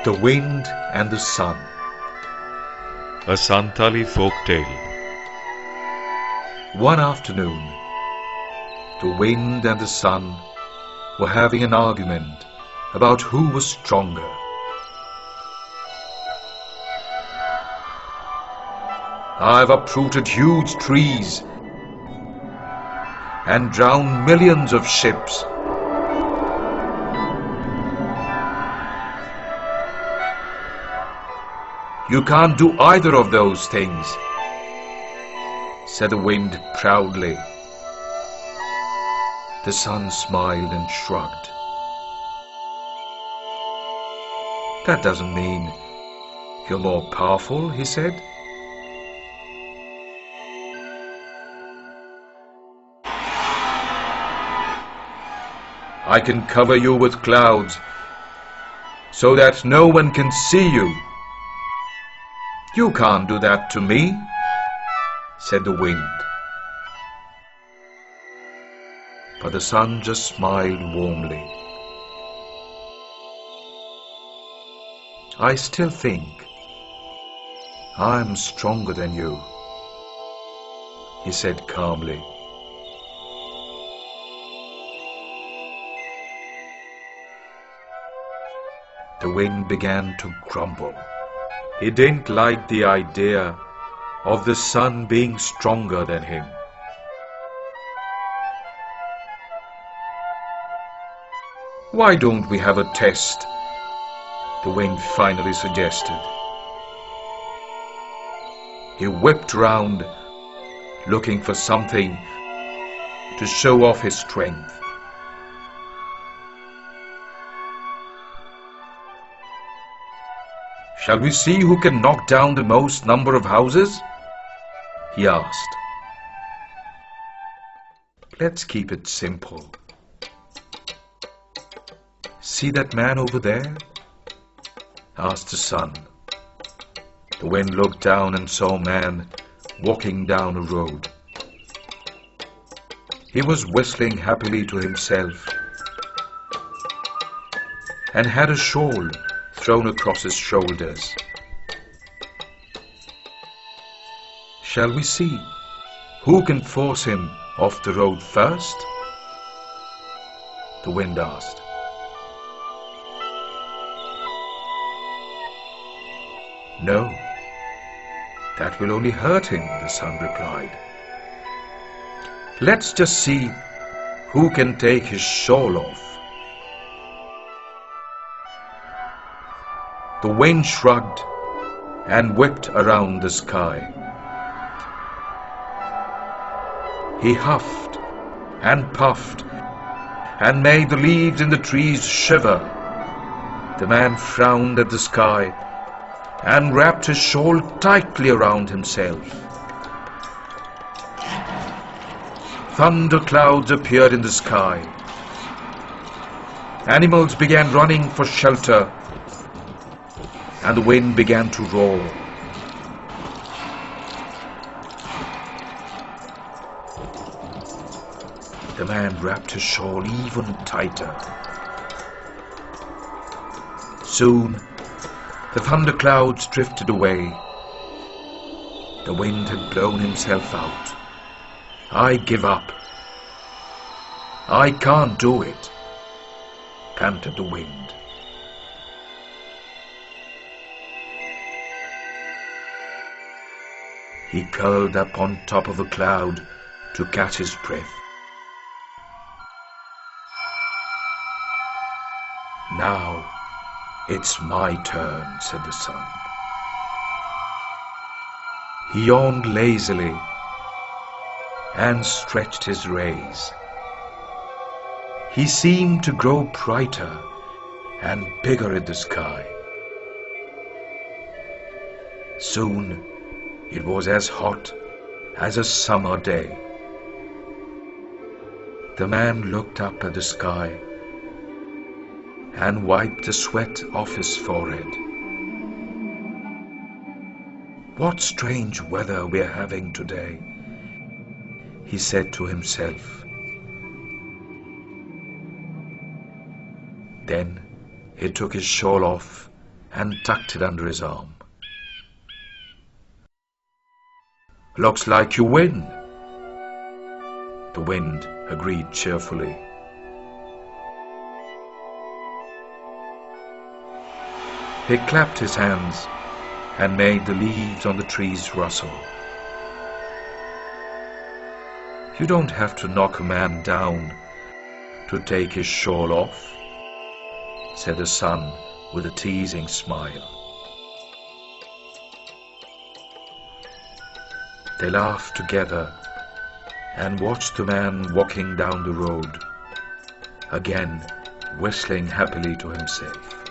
The Wind and the Sun. A Santali folk tale. One afternoon, the wind and the sun were having an argument about who was stronger. I've uprooted huge trees and drowned millions of ships. You can't do either of those things, said the wind proudly. The sun smiled and shrugged. That doesn't mean you're more powerful, he said. I can cover you with clouds so that no one can see you. You can't do that to me, said the wind. But the sun just smiled warmly. I still think I'm stronger than you, he said calmly. The wind began to grumble. He didn't like the idea of the sun being stronger than him. Why don't we have a test? The wind finally suggested. He whipped round, looking for something to show off his strength. Shall we see who can knock down the most number of houses? He asked. Let's keep it simple. See that man over there? Asked the sun. The wind looked down and saw a man walking down a road. He was whistling happily to himself and had a shawl thrown across his shoulders. Shall we see who can force him off the road first? The wind asked. No, that will only hurt him, the sun replied. Let's just see who can take his shawl off. The wind shrugged and whipped around the sky. He huffed and puffed and made the leaves in the trees shiver. The man frowned at the sky and wrapped his shawl tightly around himself. Thunder clouds appeared in the sky. Animals began running for shelter, and the wind began to roar. The man wrapped his shawl even tighter. Soon, the thunderclouds drifted away. The wind had blown himself out. I give up. I can't do it, panted the wind. He curled up on top of a cloud to catch his breath. Now it's my turn, said the sun. He yawned lazily and stretched his rays. He seemed to grow brighter and bigger in the sky. Soon it was as hot as a summer day. The man looked up at the sky and wiped the sweat off his forehead. What strange weather we're having today, he said to himself. Then he took his shawl off and tucked it under his arm. "Looks like you win," the wind agreed cheerfully. He clapped his hands and made the leaves on the trees rustle. "You don't have to knock a man down to take his shawl off," said the sun with a teasing smile. They laughed together and watched the man walking down the road, again whistling happily to himself.